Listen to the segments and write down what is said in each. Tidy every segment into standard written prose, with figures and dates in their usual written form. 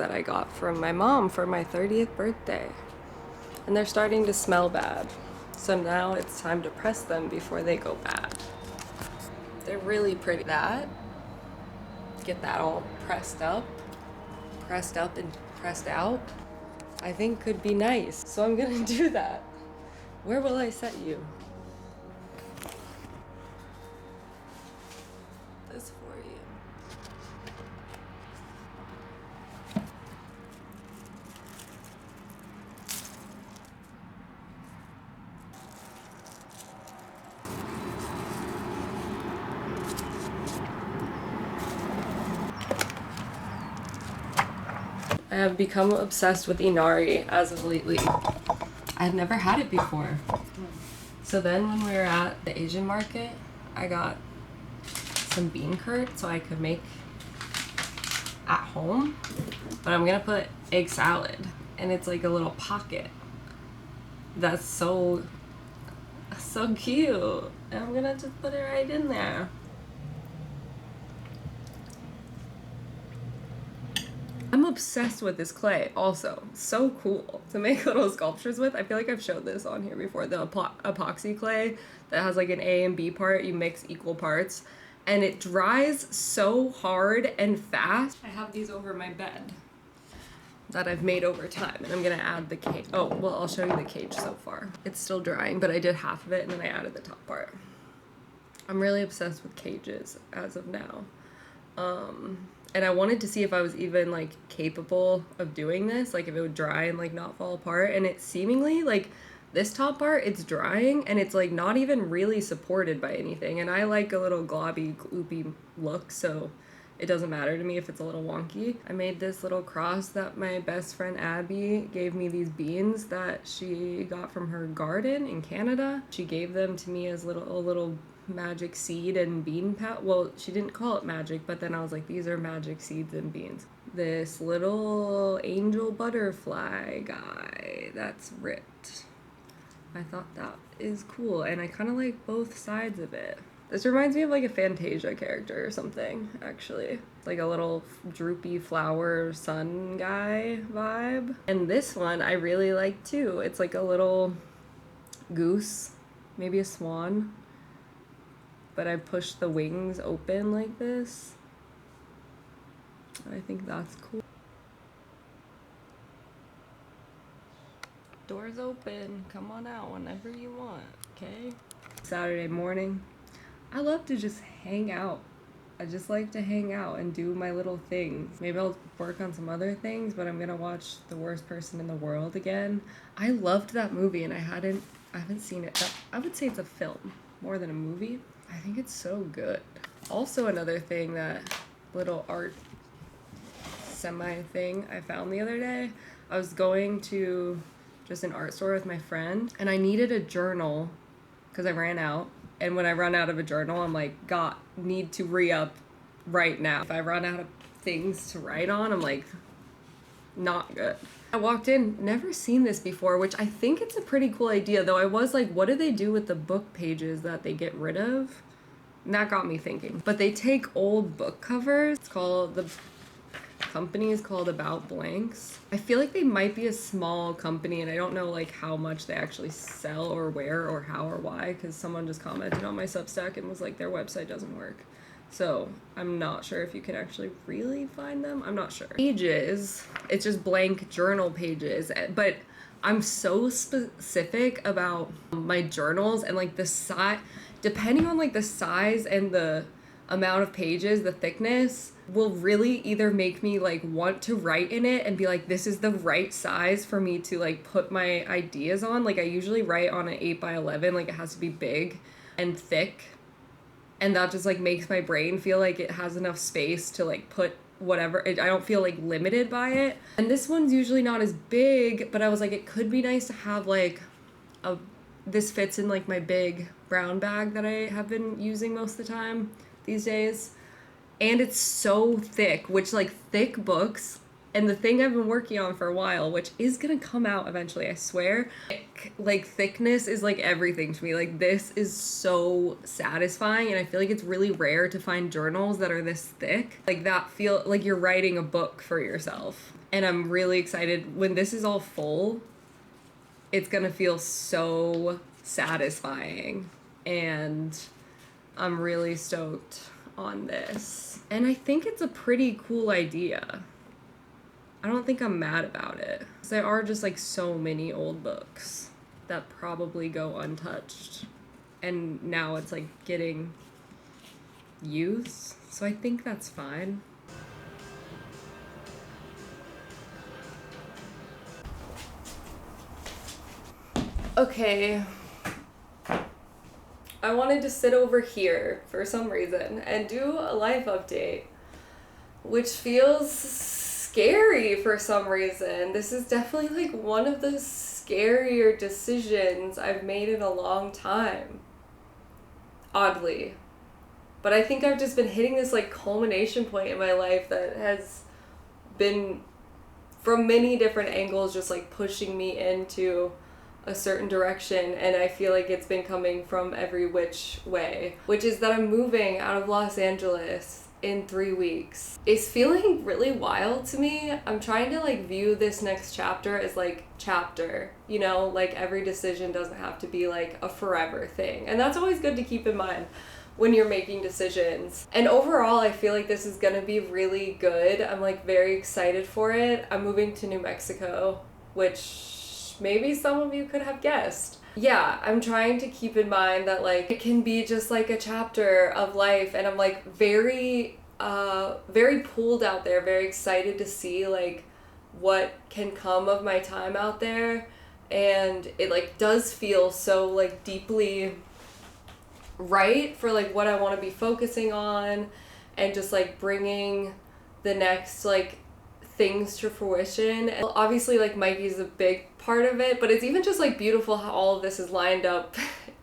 that I got from my mom for my 30th birthday. And they're starting to smell bad. So now it's time to press them before they go bad. They're really pretty. Get that all pressed up and pressed out, I think could be nice. So I'm gonna do that. Where will I set you? This for you. I have become obsessed with inari as of lately. I had never had it before. So then when we were at the Asian market, I got some bean curd so I could make at home. But I'm gonna put egg salad, and it's like a little pocket. That's so cute. And I'm gonna just put it right in there. I'm obsessed with this clay also. So cool to make little sculptures with. I feel like I've showed this on here before. The epoxy clay that has like an A and B part. You mix equal parts and it dries so hard and fast. I have these over my bed that I've made over time, and I'm gonna add the cage. Oh, well, I'll show you the cage so far. It's still drying, but I did half of it and then I added the top part. I'm really obsessed with cages as of now. And I wanted to see if I was even like capable of doing this, like if it would dry and like not fall apart. And it seemingly like this top part, it's drying and it's like not even really supported by anything. And I like a little globby, gloopy look, so it doesn't matter to me if it's a little wonky. I made this little cross that my best friend Abby gave me, these beans that she got from her garden in Canada. She gave them to me as a little magic seed and bean pat. Well, she didn't call it magic, but then I was like, these are magic seeds and beans. This little angel butterfly guy that's ripped. I thought that is cool, and I kind of like both sides of it. This reminds me of like a Fantasia character or something, actually. Like a little droopy flower sun guy vibe. And this one I really like too. It's like a little goose, maybe a swan. But I pushed the wings open like this. I think that's cool. Doors open. Come on out whenever you want, okay? Saturday morning. I love to just hang out. I just like to hang out and do my little things. Maybe I'll work on some other things, but I'm gonna watch The Worst Person in the World again. I loved that movie and I haven't seen it. I would say it's a film more than a movie. I think it's so good. Also another thing, that little art semi thing I found the other day. I was going to just an art store with my friend and I needed a journal because I ran out. And when I run out of a journal, I'm like, need to re-up right now. If I run out of things to write on, I'm like, not good. I walked in, never seen this before, which I think it's a pretty cool idea, though I was like, what do they do with the book pages that they get rid of? And that got me thinking. But they take old book covers. The company is called About Blanks. I feel like they might be a small company and I don't know like how much they actually sell or where or how or why, because someone just commented on my Substack and was like, their website doesn't work. So I'm not sure if you can actually really find them. I'm not sure. Pages, it's just blank journal pages, but I'm so specific about my journals and like the size, depending on like the size and the amount of pages, the thickness will really either make me like want to write in it and be like, this is the right size for me to like put my ideas on. Like I usually write on an 8x11, like it has to be big and thick. And that just like makes my brain feel like it has enough space to like put whatever. I don't feel like limited by it. And this one's usually not as big, but I was like, it could be nice to have like this fits in like my big brown bag that I have been using most of the time these days. And it's so thick, which like thick books, and the thing I've been working on for a while, which is gonna come out eventually, I swear, like thickness is like everything to me. Like this is so satisfying, and I feel like it's really rare to find journals that are this thick. Like that feel like you're writing a book for yourself. And I'm really excited. When this is all full, it's gonna feel so satisfying. And I'm really stoked on this. And I think it's a pretty cool idea. I don't think I'm mad about it. There are just like so many old books that probably go untouched. And now it's like getting used. So I think that's fine. Okay. I wanted to sit over here for some reason and do a life update, which feels scary for some reason. This is definitely like one of the scarier decisions I've made in a long time. Oddly. But I think I've just been hitting this like culmination point in my life that has been from many different angles just like pushing me into a certain direction, and I feel like it's been coming from every which way, which is that I'm moving out of Los Angeles in 3 weeks. It's feeling really wild to me. I'm trying to like view this next chapter as like chapter, you know, like every decision doesn't have to be like a forever thing, and that's always good to keep in mind when you're making decisions. And overall, I feel like this is gonna be really good. I'm like very excited for it. I'm moving to New Mexico, which maybe some of you could have guessed. Yeah, I'm trying to keep in mind that like it can be just like a chapter of life, and I'm like very pulled out there, very excited to see like what can come of my time out there. And it like does feel so like deeply right for like what I want to be focusing on, and just like bringing the next like things to fruition. And obviously like Mikey's a big part of it, but it's even just like beautiful how all of this is lined up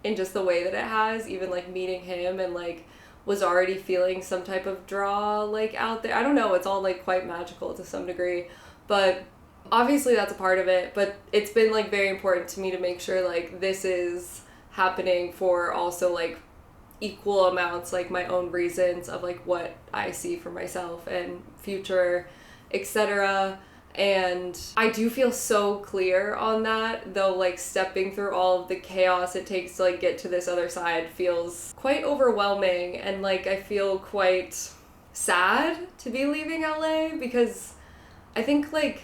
in just the way that it has. Even like meeting him, and like was already feeling some type of draw like out there. I don't know, it's all like quite magical to some degree, but obviously that's a part of it. But it's been like very important to me to make sure like this is happening for also like equal amounts like my own reasons of like what I see for myself and future, etc. And I do feel so clear on that, though like stepping through all of the chaos it takes to like get to this other side feels quite overwhelming. And like I feel quite sad to be leaving LA, because I think like,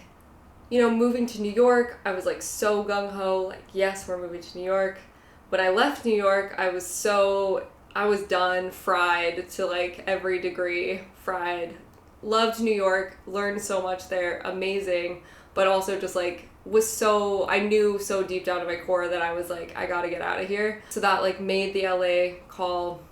you know, moving to New York, I was like so gung-ho, like yes, we're moving to New York. When I left New York, I was done, fried to like every degree, fried. Loved New York, learned so much there, amazing, but also just like I knew so deep down to my core that I was like, I gotta get out of here. So that like made the LA call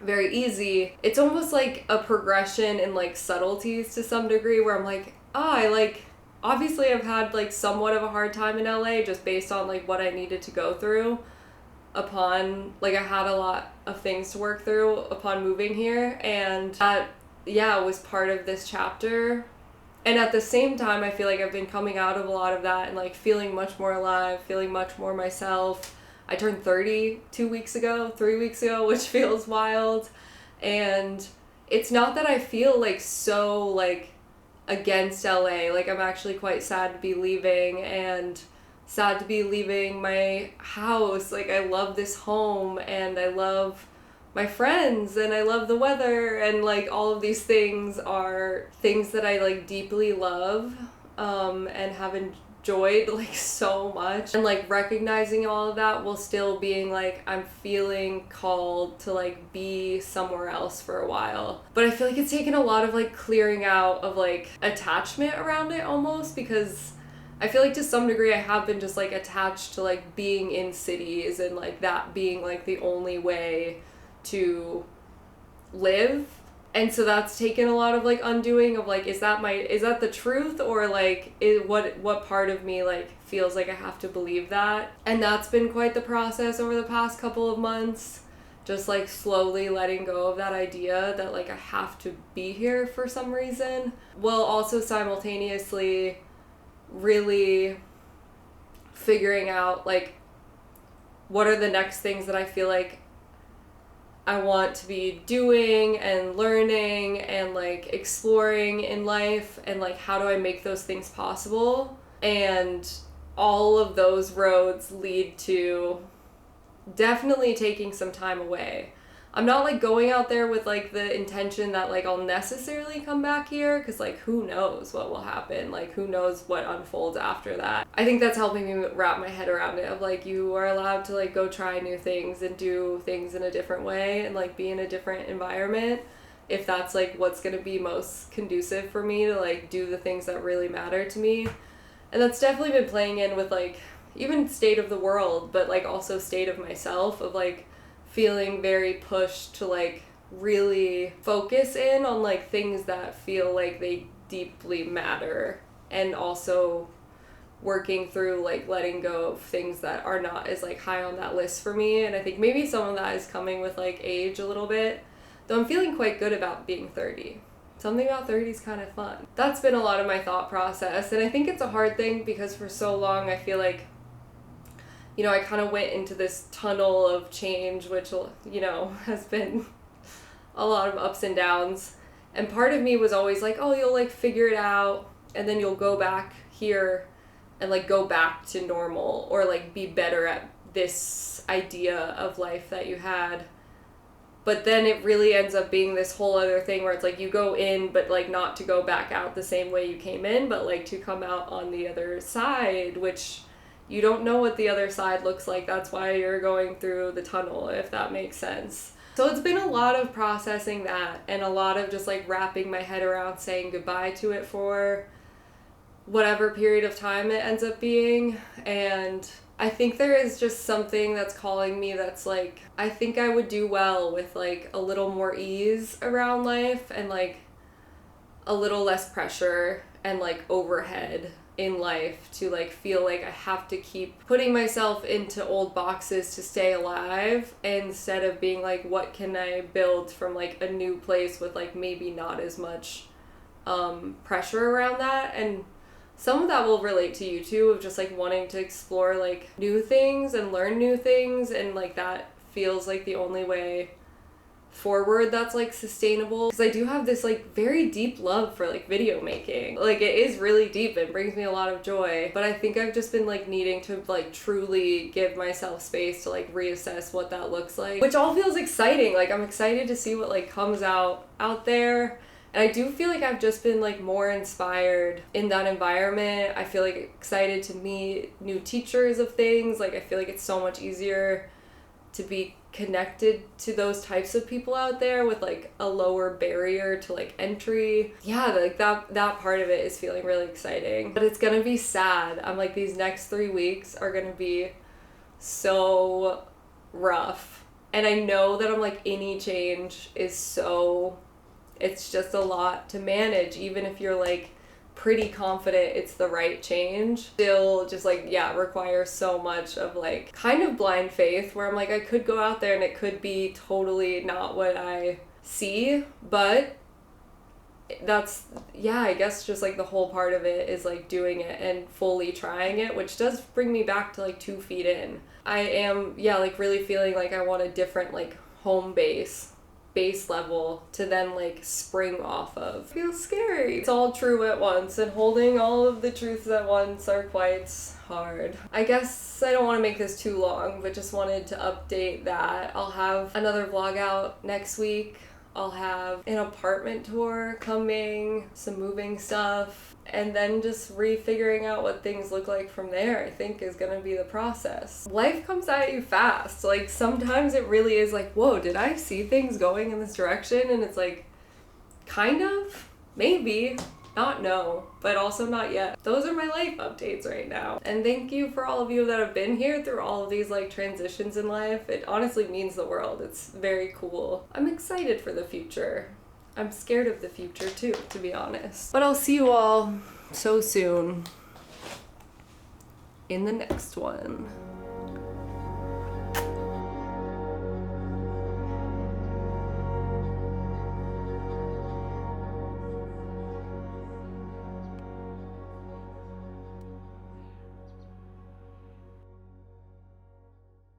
very easy. It's almost like a progression in like subtleties to some degree, where I'm like, I like, obviously I've had like somewhat of a hard time in LA just based on like what I needed to go through upon, like I had a lot of things to work through upon moving here, and that was part of this chapter. And at the same time, I feel like I've been coming out of a lot of that and like feeling much more alive, feeling much more myself. I turned 30 3 weeks ago, which feels wild. And it's not that I feel like so like against LA. Like I'm actually quite sad to be leaving, and sad to be leaving my house. Like I love this home, and I love my friends, and I love the weather, and like all of these things are things that I like deeply love and have enjoyed like so much. And like recognizing all of that while still being like, I'm feeling called to like be somewhere else for a while. But I feel like it's taken a lot of like clearing out of like attachment around it almost, because I feel like to some degree I have been just like attached to like being in cities, and like that being like the only way to live. And so that's taken a lot of like undoing of like, is that the truth, or like what part of me like feels like I have to believe that? And that's been quite the process over the past couple of months, just like slowly letting go of that idea that like I have to be here for some reason, while also simultaneously really figuring out like what are the next things that I feel like I want to be doing and learning and like exploring in life, and like how do I make those things possible. And all of those roads lead to definitely taking some time away. I'm not like going out there with like the intention that like I'll necessarily come back here, because like who knows what will happen, like who knows what unfolds after that. I think that's helping me wrap my head around it, of like you are allowed to like go try new things and do things in a different way and like be in a different environment, if that's like what's going to be most conducive for me to like do the things that really matter to me. And that's definitely been playing in with like even state of the world, but like also state of myself, of like feeling very pushed to like really focus in on like things that feel like they deeply matter, and also working through like letting go of things that are not as like high on that list for me. And I think maybe some of that is coming with like age a little bit, though I'm feeling quite good about being 30. Something about 30 is kind of fun. That's been a lot of my thought process, and I think it's a hard thing because for so long I feel like, you know, I kind of went into this tunnel of change, which, you know, has been a lot of ups and downs. And part of me was always like, oh, you'll like figure it out, and then you'll go back here and like go back to normal, or like be better at this idea of life that you had. But then it really ends up being this whole other thing where it's like you go in, but like not to go back out the same way you came in, but like to come out on the other side, which you don't know what the other side looks like. That's why you're going through the tunnel, if that makes sense. So it's been a lot of processing that, and a lot of just like wrapping my head around saying goodbye to it for whatever period of time it ends up being. And I think there is just something that's calling me that's like, I think I would do well with like a little more ease around life, and like a little less pressure and like overhead in life to like feel like I have to keep putting myself into old boxes to stay alive, instead of being like, what can I build from like a new place with like maybe not as much pressure around that. And some of that will relate to you too, of just like wanting to explore like new things and learn new things, and like that feels like the only way forward that's like sustainable. Because I do have this like very deep love for like video making. Like it is really deep and brings me a lot of joy, but I think I've just been like needing to like truly give myself space to like reassess what that looks like, which all feels exciting. Like I'm excited to see what like comes out there. And I do feel like I've just been like more inspired in that environment. I feel like excited to meet new teachers of things. Like I feel like it's so much easier to be connected to those types of people out there with like a lower barrier to like entry. Yeah, like that part of it is feeling really exciting. But it's gonna be sad. I'm like, these next 3 weeks are gonna be so rough. And I know that I'm like, any change is so, it's just a lot to manage, even if you're like pretty confident it's the right change. Still just like, yeah, requires so much of like kind of blind faith, where I'm like, I could go out there and it could be totally not what I see, but that's, yeah, I guess just like the whole part of it is like doing it and fully trying it, which does bring me back to like 2 feet in. I am, yeah, like really feeling like I want a different like home base level to then like spring off of. Feels scary. It's all true at once, and holding all of the truths at once are quite hard. I guess I don't want to make this too long, but just wanted to update that I'll have another vlog out next week. I'll have an apartment tour coming, some moving stuff, and then just refiguring out what things look like from there, I think is gonna be the process. Life comes at you fast. Like sometimes it really is like, whoa, did I see things going in this direction? And it's like, kind of, maybe, not no, but also not yet. Those are my life updates right now. And thank you for all of you that have been here through all of these like transitions in life. It honestly means the world. It's very cool. I'm excited for the future. I'm scared of the future too, to be honest. But I'll see you all so soon in the next one.